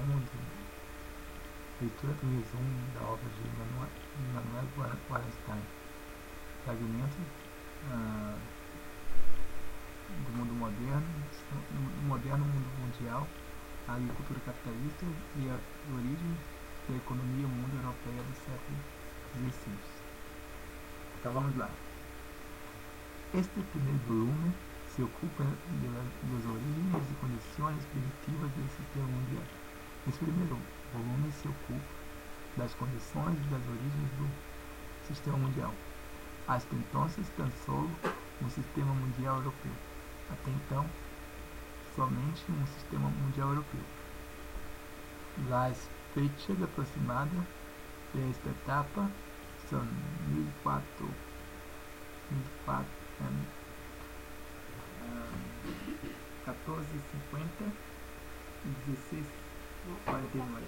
mundo. Leitura do resumo da obra de Immanuel Wallerstein. Fragmentos do mundo moderno, do moderno mundo mundial, a agricultura capitalista e a origem da economia mundo europeia do século XVI. Então vamos lá. Este primeiro volume se ocupa das origens e condições primitivas do sistema mundial. Esse primeiro volume se ocupa das condições e das origens do sistema mundial. Hasta entonces tan solo um sistema mundial europeu. Até então, somente um sistema mundial europeu. La fecha aproximada desta etapa são 1450 e 1649.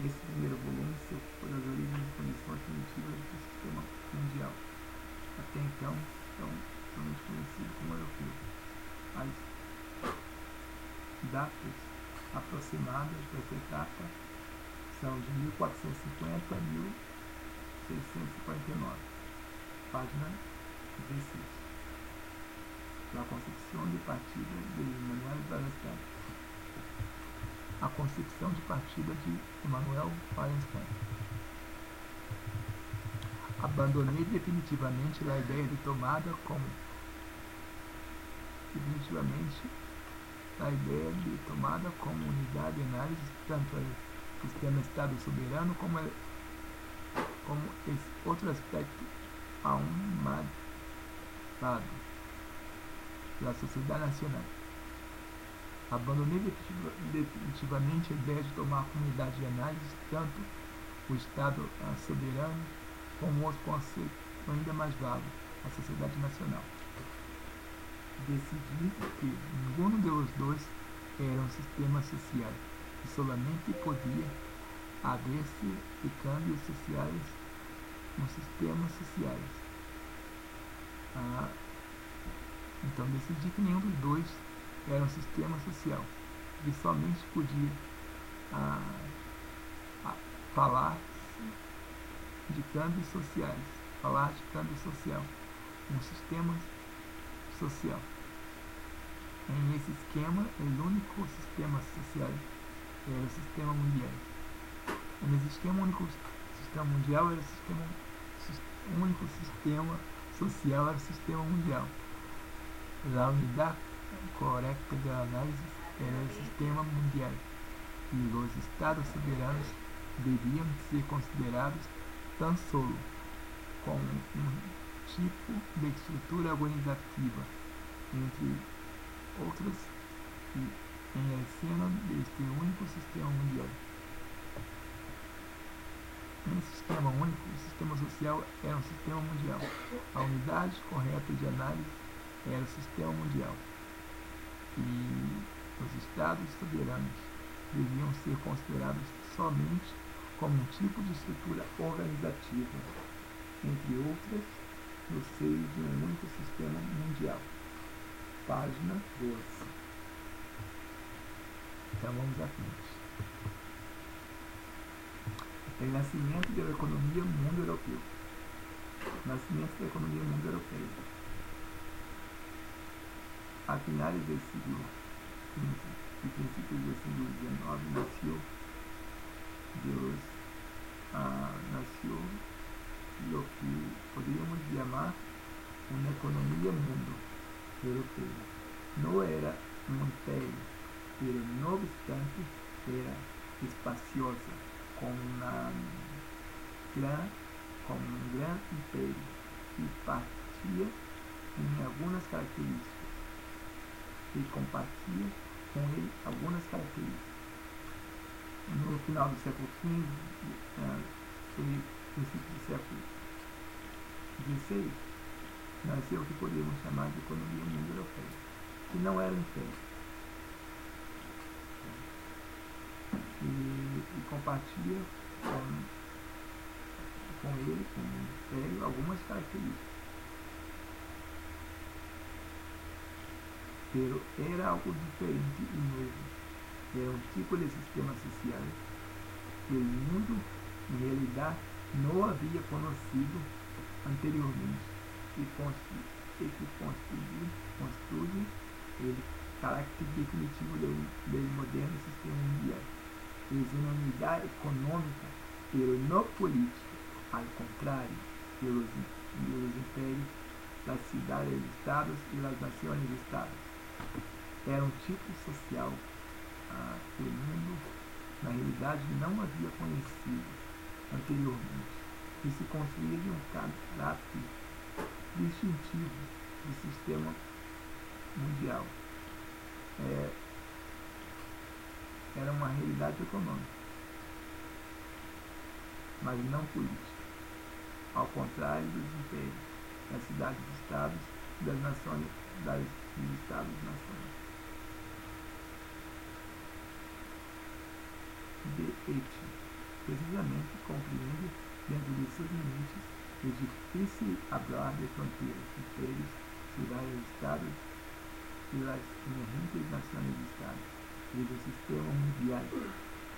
Esse primeiro volume se ocupa das origens e condições primitivas do sistema mundial. Até então, somente conhecido como europeu. As datas aproximadas dessa etapa são de 1450 a 1649. Página 16. La concepção de partida de Immanuel Wallerstein. A concepção de partida de Immanuel Wallerstein. Abandonei definitivamente a ideia de tomada como unidade de análise tanto o sistema Estado soberano como esse outro aspecto a um lado da sociedade nacional. Abandonei definitivamente a ideia de tomar como unidade de análise tanto o Estado soberano como outro conceito ainda mais vago, a sociedade nacional. Decidi que nenhum dos dois era um sistema social e solamente podia haver-se de câmbios sociais nos sistemas sociais. Então decidi que nenhum dos dois era um sistema social e somente podia falar de câmbios sociais, um sistema social. Em esse esquema, o único sistema social era o sistema mundial. Nesse esquema, o único sistema mundial era o único sistema social era o sistema mundial. A unidade correta de análise era o sistema mundial e os estados soberanos deviam ser considerados tão solo como um tipo de estrutura organizativa, entre outras, e em seno deste único sistema mundial. Nesse sistema único, o sistema social era um sistema mundial. A unidade correta de análise era o sistema mundial. E os estados soberanos deviam ser considerados somente como um tipo de estrutura organizativa, entre outras, no seio de um único sistema mundial. Página 12. Então vamos à frente. O nascimento da economia mundo europeu. Nascimento da economia mundo europeia. A finais do século XV e princípios do século XIX nasceu o que poderíamos chamar uma economia mundo europeia. Não era um império, pero não obstante era espaciosa, com um grande império que partia em algumas características e compartilha com ele algumas características. No final do século XV e princípio do século XVI, nasceu o que poderíamos chamar de economia mundo europeia, que não era um império. E compartilha com ele, com o império, algumas características. pero era algo diferente y nuevo. Era un tipo de sistema social que el mundo en realidad no había conocido anteriormente y que construye el carácter definitivo del moderno sistema mundial. Es una unidad económica, pero no política, al contrario de los imperios, las ciudades-estados y las naciones-estados. Era um tipo social que o mundo, na realidade, não havia conhecido anteriormente, que se construía de um caráter distintivo do sistema mundial. Era uma realidade econômica, mas não política, ao contrário dos impérios, das cidades-estados e das nações, dos estados-nações. De Etty, precisamente compreende dentro de seus limites, é difícil falar de fronteiras, impérios, cidades-estados e as emergentes nações-estados, e do sistema mundial,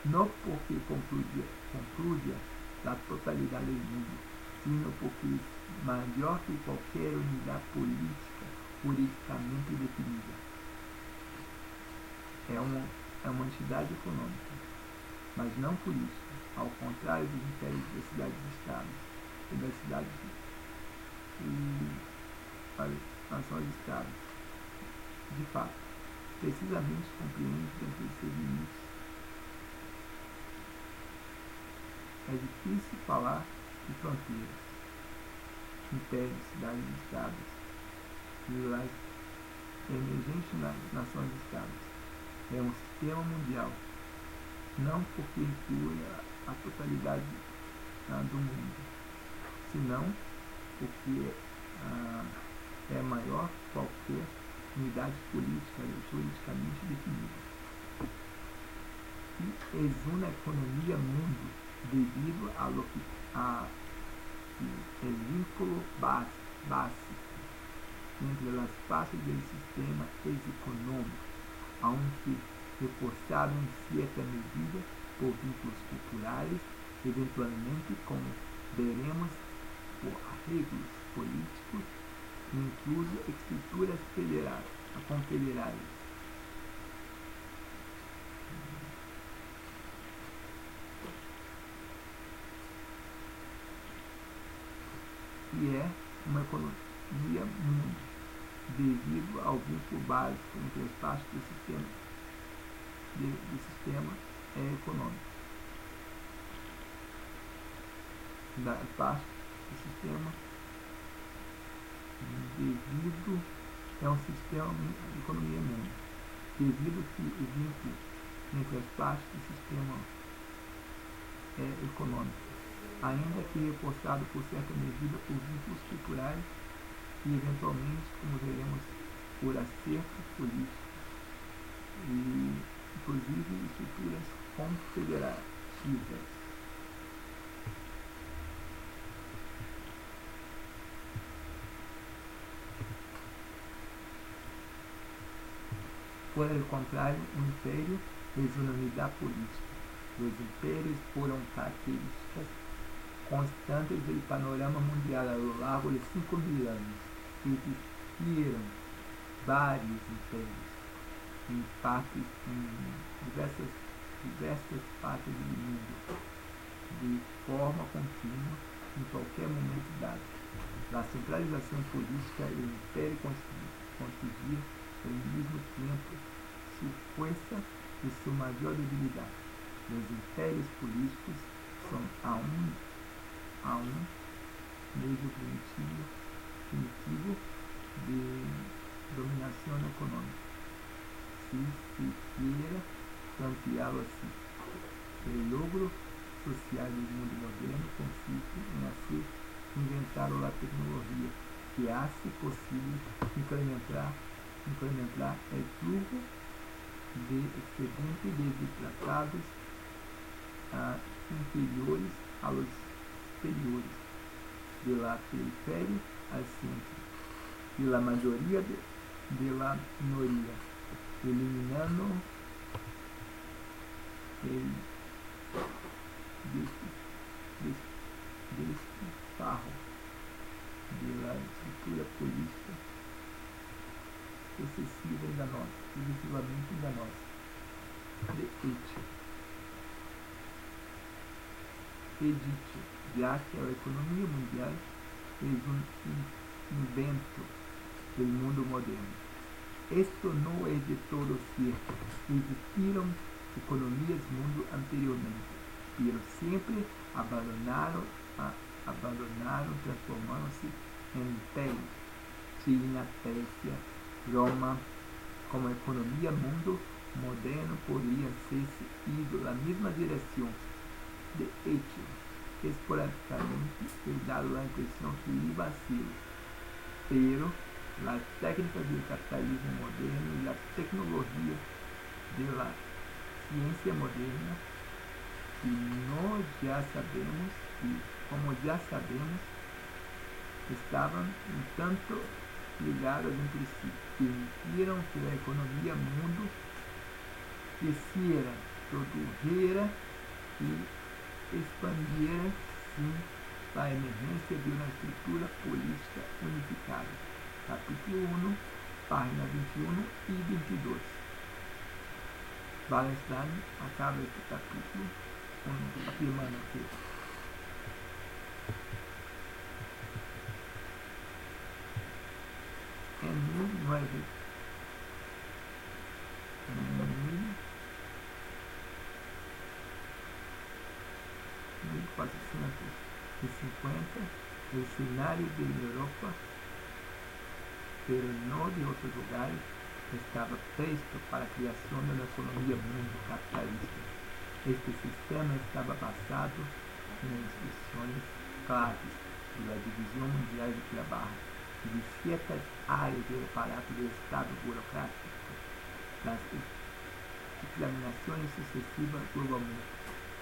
não porque concluya a totalidade do mundo, sino porque é maior que qualquer unidade política juridicamente definida. É uma entidade econômica, mas não política, ao contrário dos impérios das cidades-estados e das cidades e das nações-estados. De fato, precisamente compreende dentro de seus limites. É difícil falar de fronteiras, impérios, cidades-estados e as emergentes nações-estados. É um sistema mundial, não porque inclui a totalidade do mundo, senão porque é maior que qualquer unidade política juridicamente definida. E é uma economia mundo devido a vínculo básico entre as partes do sistema econômico, aunque reforçado em certa medida por vínculos culturais, eventualmente, como veremos, por arreglos políticos, incluso estruturas confederadas. E é uma economia mundo, devido ao vínculo básico entre as partes do sistema econômico. Da parte do sistema devido é um sistema de economia mundo, devido que o vínculo entre as partes do sistema econômico, ainda que reforçado por certa medida por vínculos culturais e eventualmente, como veremos, por acertos políticos e inclusive estruturas confederativas. Por el contrario, un imperio es una unidad política. Los imperios fueron características constantes del panorama mundial a lo largo de 5.000 años. Existieron varios imperios em diversas partes do mundo, de forma contínua, em qualquer momento dado. A centralização política e o império constituía ao mesmo tempo sua força e sua maior debilidade. Os impérios políticos são a um meio primitivo de dominação econômica, se quiera planteá-lo assim. O logro social do mundo moderno consiste em inventar a tecnologia que hace possível incrementar o flujo de excedente desde tratados inferiores a los superiores, de la periferia al centro, e a maioria de la minoría, eliminando el despilfarro de la estructura política excessivamente enganosa, de Edith, ya que la economía mundial es un invento del mundo moderno. Esto no es de todo cierto. Existieron economías mundo anteriormente, pero siempre abandonaron transformándose en imperios. China, Persia, Roma. Como economía mundo moderno podría ser ido la misma dirección. De hecho, esporádicamente he dado la impresión que iba a ser, pero las técnicas del capitalismo moderno y las tecnologías de la ciencia moderna, como ya sabemos, estaban un tanto ligadas entre sí, permitieron que la economía mundo creciera, produjera y expandiera sin la emergencia de una estructura política unificada. Capítulo 1, páginas 21 y 22. Wallenstein acaba este capítulo afirmando que en 1450, el escenario de Europa, pero no de otros lugares, estaba presto para la creación de una economía mundo capitalista. Este sistema estaba basado en instrucciones claves de la división mundial de trabajo y de ciertas áreas del aparato del Estado burocrático, las examinaciones sucesivas globalmente.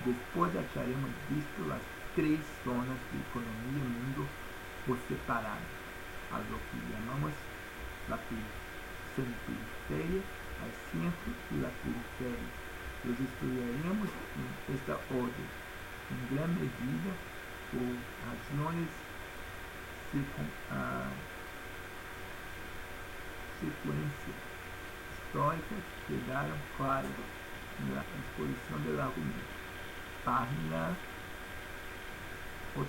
Después acharemos visto las tres zonas de economía mundo por separado, a lo que llamamos la periferia, al centro y la periferia. Los estudiaremos en esta orden, en gran medida por razones secuencia históricas que quedaron claras en la exposición del argumento. Página 8-9.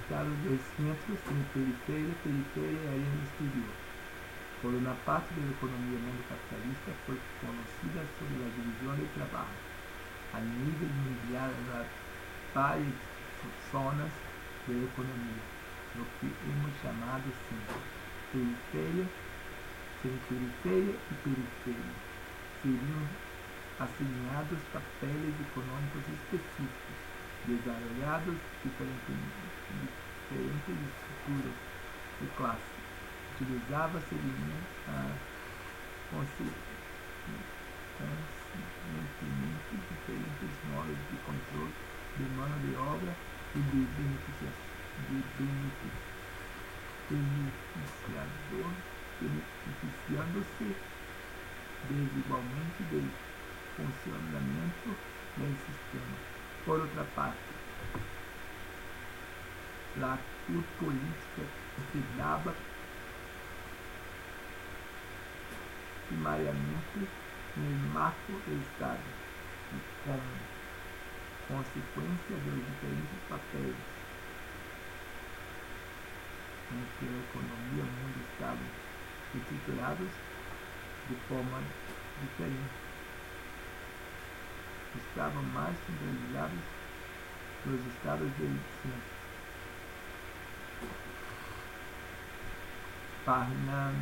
Estados de centro, periferia y área exterior. Por una parte de la economía mundo capitalista fue conocida sobre la división del trabajo a nivel mundial en las varias zonas de la economía, lo que hemos llamado centro, periferia, semiperiferia y periferia. Serían asignados papeles económicos específicos, desarrollados diferentes estructuras de clase. Utilizava-se conscientemente diferentes modos de controle de mano de obra e de beneficiando-se desigualmente del funcionamiento del sistema. Por otra parte, la actitud política se daba primariamente en el marco del Estado y como consecuencia de los diferentes papeles en que la economía y el mundo estaban estruturados de forma diferente. Estavam mais centralizados nos estados del centro. Página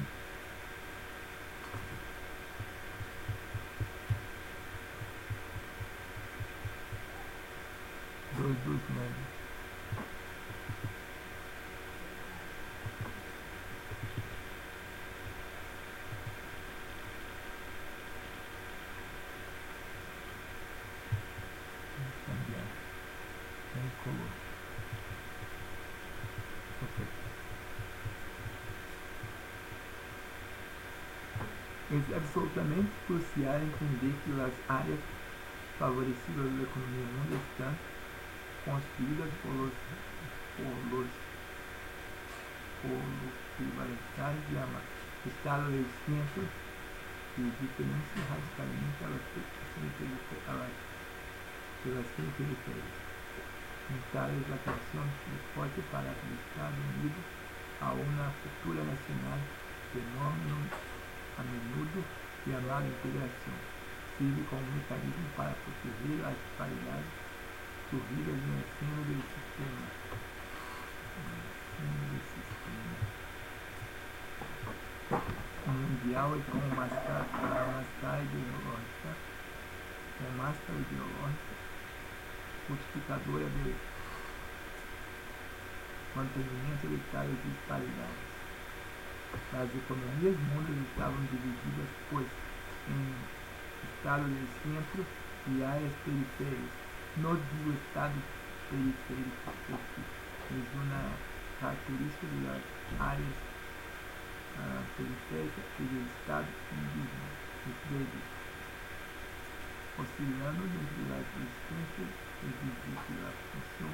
229. Cambiar. Color. Ok. É absolutamente crucial entender que as áreas favorecidas da economia mundial estão construídas por privatizados de ama estado del centro y diferencia radicalmente a las periferias. Tal es la creación de fuerte para el Estado Unido a una cultura nacional, fenómeno a menudo llamado integración, sirve como un mecanismo para proteger las disparidades surgidas en el seno del sistema. Mundial e com máscara ideológica, justificadora de mantenimento de tais disparidades. As economias mundas estavam divididas, pois, em estado de centro e áreas periféricas. No digo estado periférico, porque é uma característica das áreas periféricas e do estado indígena, oscilando entre a existência da função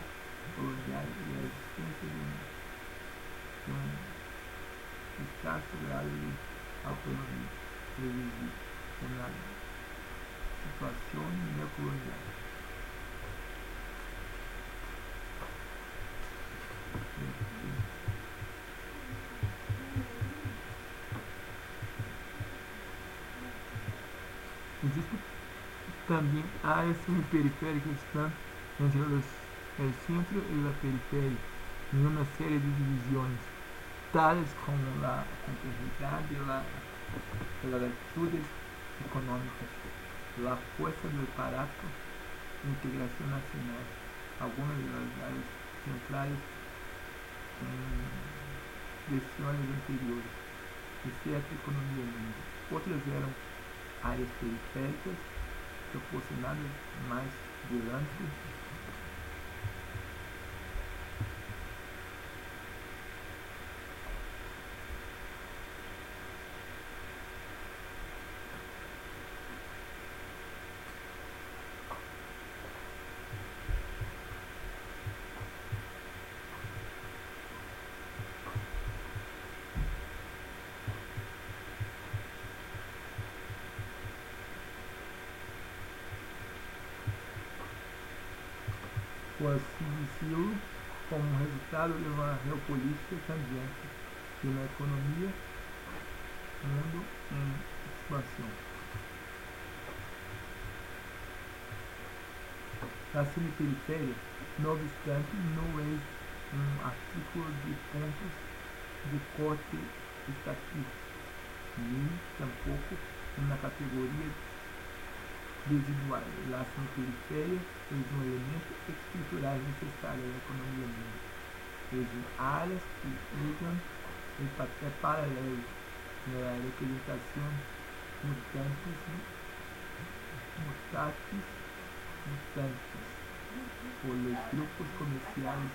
colonial e a existência de escasso grado de autonomia previsível na situação neocolonial. Existem também áreas semiperiféricas que estão entre o centro e a periferia, em uma série de divisões, tales como a complexidade e as atitudes econômicas, a força do aparato de integração nacional. Algumas das áreas centrais em versões anteriores de certa economia mundial. Outras eram áreas periféricas proporcionadas mais durante por assim decirlo, como resultado de uma geopolítica cambiante de uma economia mundo em expansão. A semiperiferia, no obstante, não é artículo de pontos de corte estatístico, nem tampouco uma categoria residual. A semiperiferia é elemento estrutural necessário da economia mundial. Áreas que usam el papel paralelo na representação mutantes por los grupos comerciais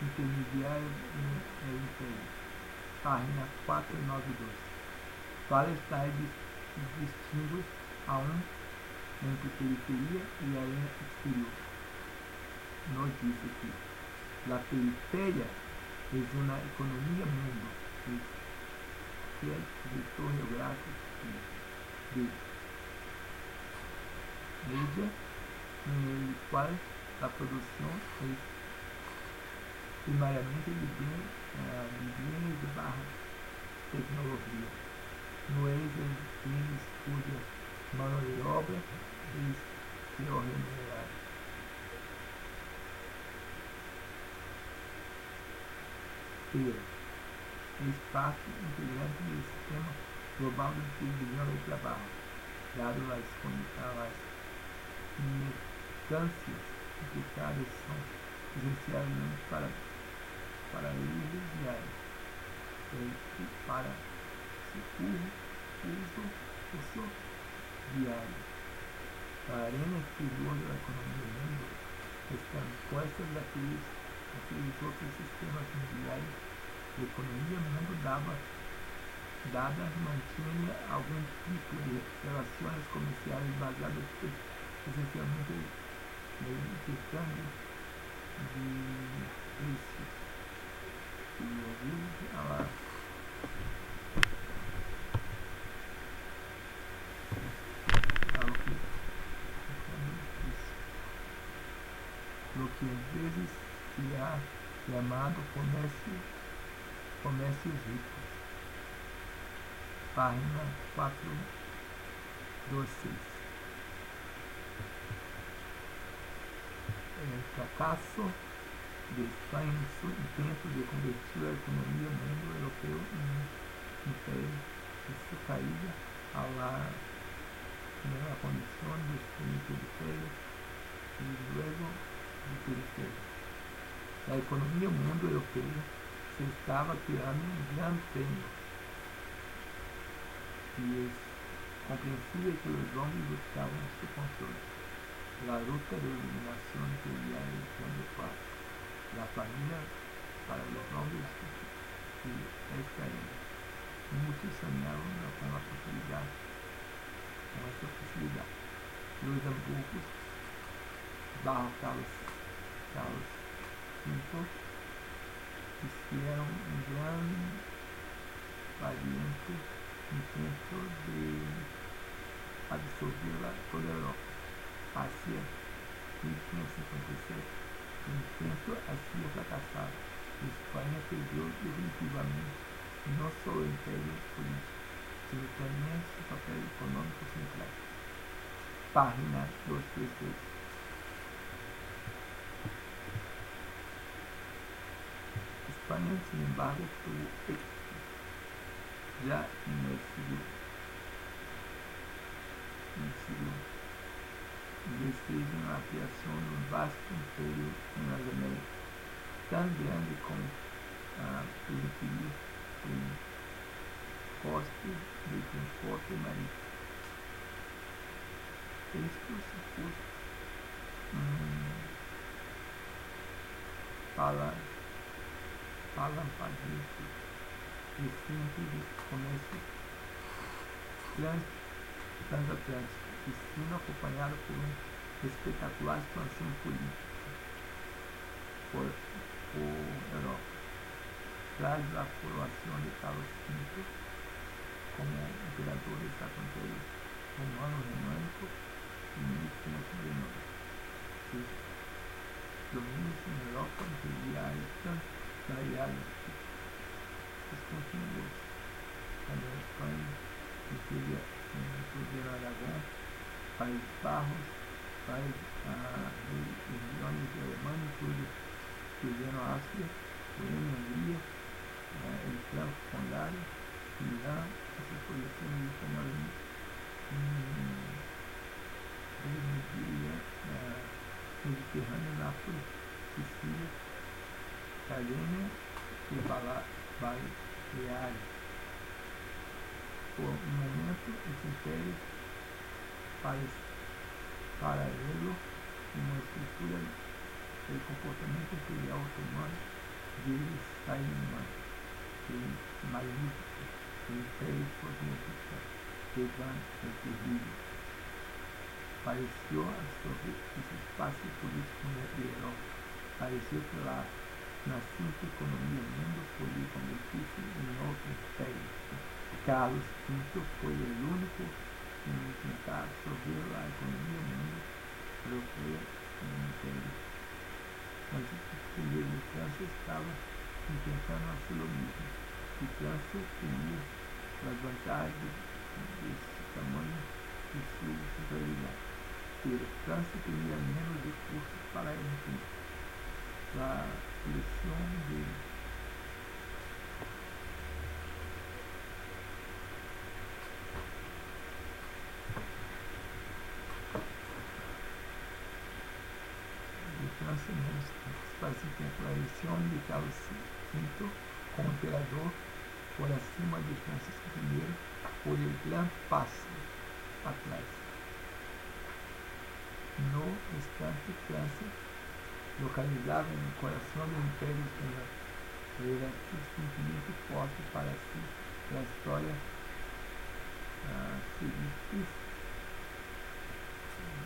intermediários no Império. Página 492. Vários tais distinguos entre periferia e área exterior. Nos diz aqui, a periferia é uma economia mundo, que é o vetor geográfico de média, no qual a produção é primariamente de bens de barra tecnologia. No bens cuja mão de obra é pior remunerada. es parte integrante del sistema global de distribución del trabajo, dado las mercancías implicadas son esencialmente para el uso diario, para su uso diario. La arena exterior de la economía del mundo están puestas aquellos otros sistemas mundiales. La economía del mundo dada mantiene algún tipo de relaciones comerciales basadas esencialmente en el intercambio de precios y lo que a veces se ha llamado comercios ricos. Página 426. El fracaso de España en su intento de convertir la economía del mundo europeo en un imperio y su caída a la condición de periferia y luego de periferia. La economía del mundo europeo se estaba creando un gran premio y es comprensible que los hombres buscaban su control. La ruta de eliminación sería el cambio fácil. La familia para los hombres y esta era. Muchos soñaban con esa posibilidad. Los Hamburgos, bajo Carlos V, hicieron un gran valiente intento de absorber toda Europa. Hacia 1557, el intento hacía fracasar. España perdió definitivamente no solo el imperio político, sino también su papel económico central. Página 233. España, sin embargo, tuvo éxito ya en el siglo XVI en la creación de un vasto imperio en las Américas, tan grande como permitiría el coste del transporte marítimo. Esto supuso palampamento reciente de comercio transatlântico, destino acompanhado por uma espetacular expansão política por Europa. Tras a coroação de Carlos V como imperador do Estado Império Romano Germânico em 1519. Sus domínios na Europa imperiais variados descontinuos, como a Espanha, inclusive Aragão, Países Bajos, regiões de Alemanha, incluindo a Áustria, Boêmia, Hungria, el Franco Condado, Irã, essas posições de comando Mediterrâneo, Nápoles, Sicília, Sardenha e Baleares. Por um momento, esse império paralelo uma estrutura do comportamento imperial otomano de Saimã, de Magnífico, do Império Cosmopolita de Ivan el Terrível. Pareceu absorver esse espaço político de Europa. Pareceu que lá nascente economia do mundo podia convertir-se em outro império. Carlos V foi o único em tentar absorver a economia do mundo europeu em um império. Mas o primeiro de França estava intentando fazer o mesmo. E França tinha as vantagens desse tamanho e sua superioridade. Pero França tinha menos recursos para a seleção de así que la elección de Carlos V como imperador por acima de Francisco I por el gran paso atrás. No obstante, Francia, localizada en el corazón del Imperio Español, era suficientemente forte para si la historia seguintes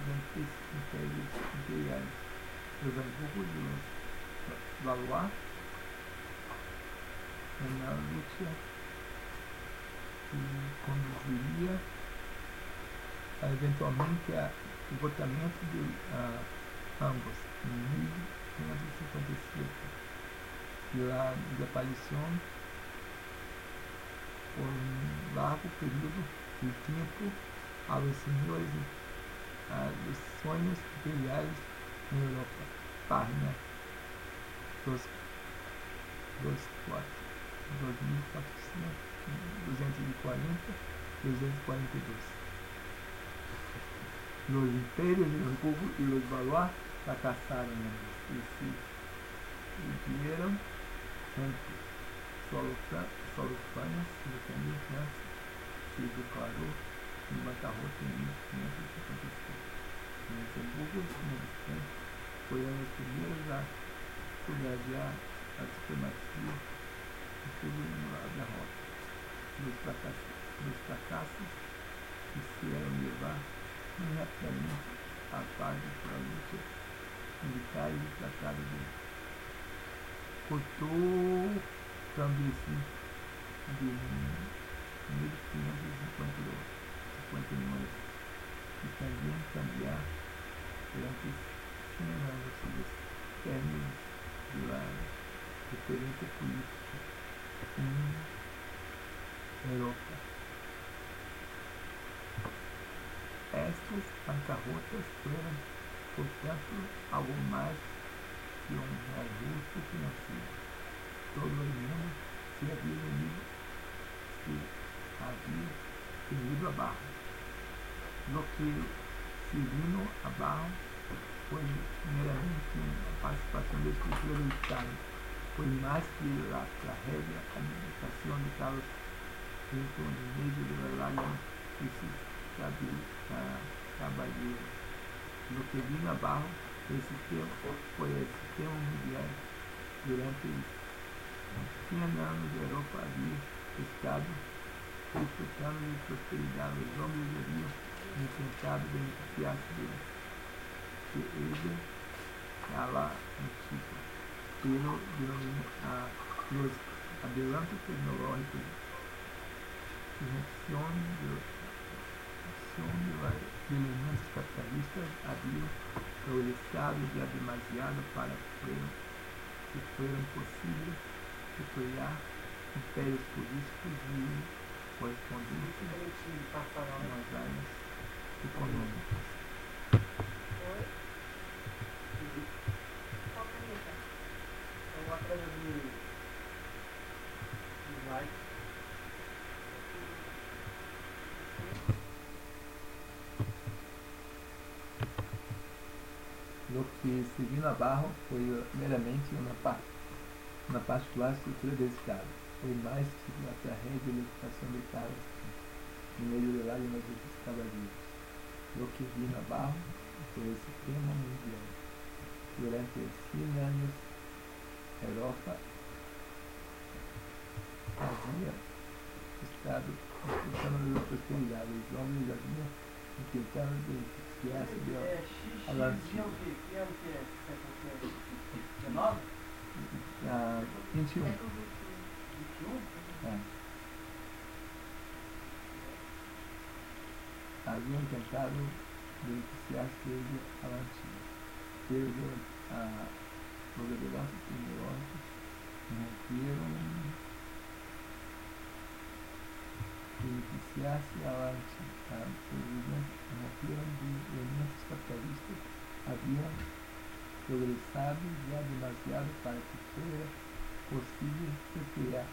grandes impérios imperiales, los Habsburgos y los Valois, en la lucha que conduciría eventualmente al esgotamento de ambos en 1557 y la desaparición por un largo período de tiempo a los señores los sueños imperiales en Europa. Página 240-242. Los imperios de Habsburgo y los Valois fracasaron y se dividieron juntos. Solo Francia, independente de Francia, se declaró en bancarrota en 1557. Los Habsburgos, no obstante, fueron los primeros a subrayar la supremacía y sufrieron la derrota. Los fracasos hicieron llevar muy rápidamente a parte por la lucha militar y el tratado de Cotonou de 1559 y también cambiar durante 100 años los términos de la referencia política en Europa. Estas bancarrotas fueron, por tanto, algo más que un reajuste financiero. Todo el mundo se había venido abajo. Lo que se vino abajo fue meramente una participación de estructura del Estado, fue más que la tragedia administración de Carlos V en medio de la lágrima de sus caballeros. Lo que vino abajo fue el sistema mundial. Durante 100 años de Europa había estado disfrutando de prosperidad. Los hombres habían intentado beneficiarse de ella a la antigua, pero los adelantos tecnológicos, irrupción de elementos capitalistas habían progresado ya demasiado para que fueran posibles de crear impérios políticos e correspondência nas áreas econômicas. Qual caneta? É uma coisa de slide. Lo que se vino abajo foi meramente uma particular estrutura do Estado. Foi mais que a tragédia de libertação de Carlos no meio de lágrimas dos cavalheiros. Lo que vino abajo foi o sistema mundial. Durante 100 anos, a Europa havia estado disfrutando da prosperidade. Os homens haviam tentando beneficiar-se dela. Que ano que é? 19? 21. 21? Haviam tentado beneficiar-se dele a antiga. Pero os adelantos tecnológicos romperam beneficiar-se a antiga. Romperam de elementos capitalistas. Haviam progresado já demasiado para que fosse possível criar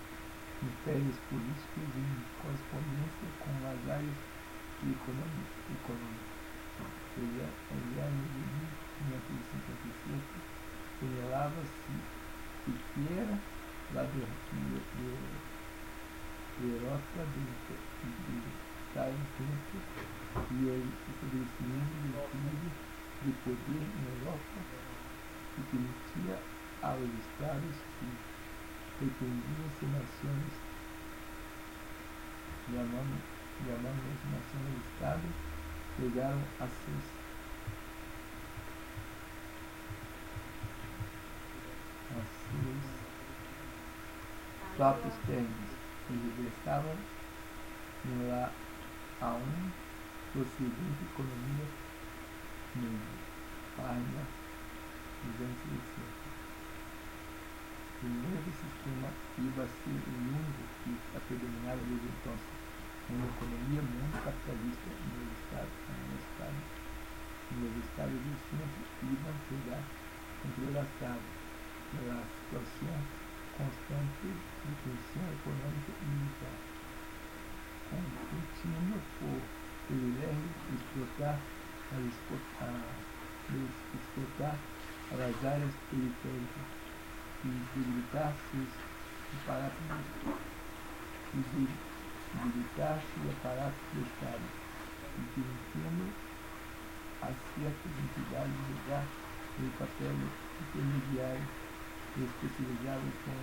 impérios políticos em correspondência com as áreas econômicas. Em anos de 1557, señalava-se siquiera la derrota de tal intento y el establecimiento del equilibrio de poder en Europa que permitía a los estados que pretendían ser naciones, llamamos naciones-estado, llegaron a sus próprios termos e regressavam lá a procedente economia mundial. Página 260. El nuevo sistema iba a ser el único que a predominar desde entonces. Una economía muy capitalista en los estados del centro iban a quedar entrelazados en la situación constante de tensión económica y militar, competindo por privilegio de explotar a las áreas periféricas y debilitar sus aparatos do Estado, y permitiendo a ciertas entidades jugar el papel intermediário especializado com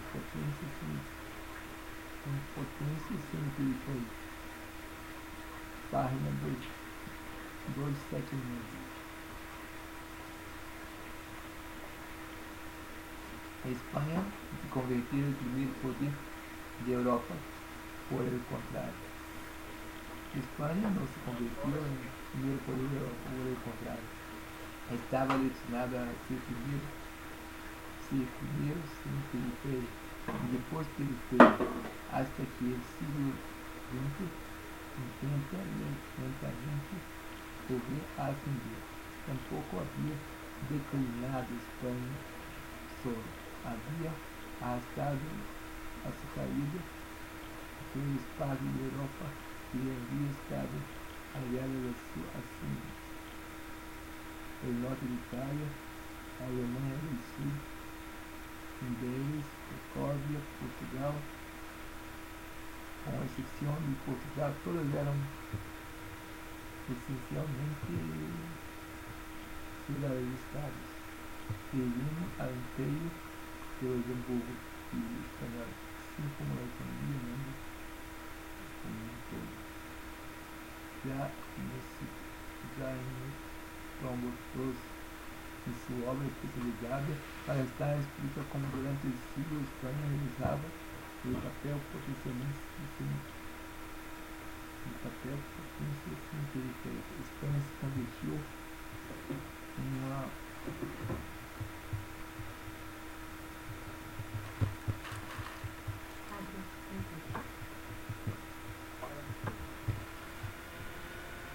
potências semi-periféricas. Página 279. A Espanha se convertiu em primeiro poder de Europa, por el contrário. Espanha não se convertiu em primeiro poder de Europa, por el contrário. Estava destinada a ser primeiro sem periférico e depois periférico, hasta que el siglo XX intenta lentamente volver a ascender. Tampouco havia declinado Espanha solo, havia arrastado a sua caída pelo espaço de Europa que havia estado aliada a sua ascendência. O norte de Itália, a Alemanha do Sul, Imberes, Córdia, Portugal, com exceção de Portugal, todas eram essencialmente federalizadas, servindo a inteiro pelo Luxemburgo e espanhol, assim como a economia mundo como um todo. Já em Trombotos, em sua obra especializada, Palestina explica como durante o siglo a Espanha realizava o papel potencialmente periférico. A Espanha se convertiu em uma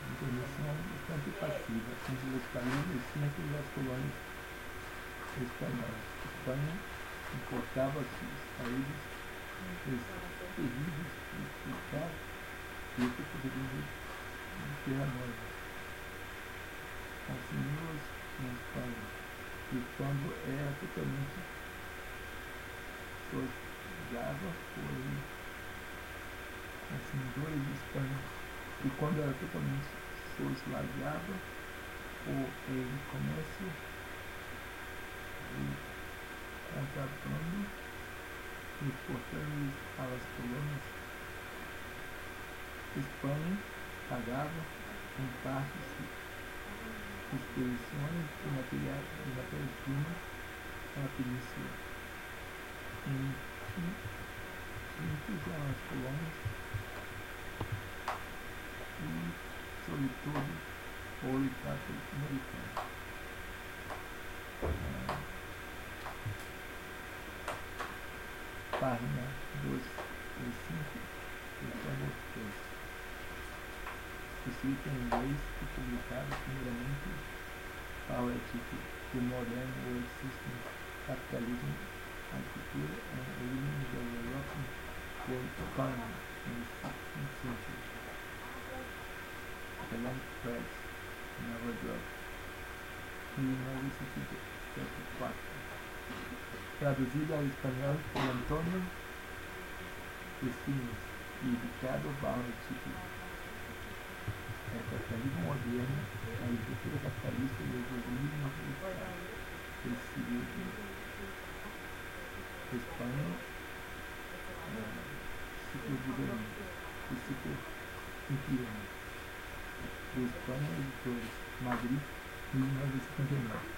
intervenção bastante passiva entre os países do centro e as colônias espanholas. A Espanha importava seus países terríveis de explicar isso poderia ser anônimo. Consumiu-os na Espanha, e quando era totalmente sosegada por consumidores de Espanha, e quando era totalmente sosegada por comércio de contrabando, exportando às colônias. Espanha pagava em parte expedições de matérias-primas à península. Em quintos às colônias e, sobretudo, ouro e prata americano. Página 235, Trombotos. Escrito em inglês e publicado primeiramente para o artigo The Modern World System, Capitalism, Agriculture and Economics of the European World Economy in the 16th Century. Atlantic Press, Nova York, 1974. Traduzido ao espanhol por Antonio Espinhos e Ricardo Bauer título. É o capitalismo moderno, a agricultura capitalista e o egoísmo do Estado. Espanha, ciclo de verão, o ciclo inquilino. Espanha, editores, Madrid, 1959.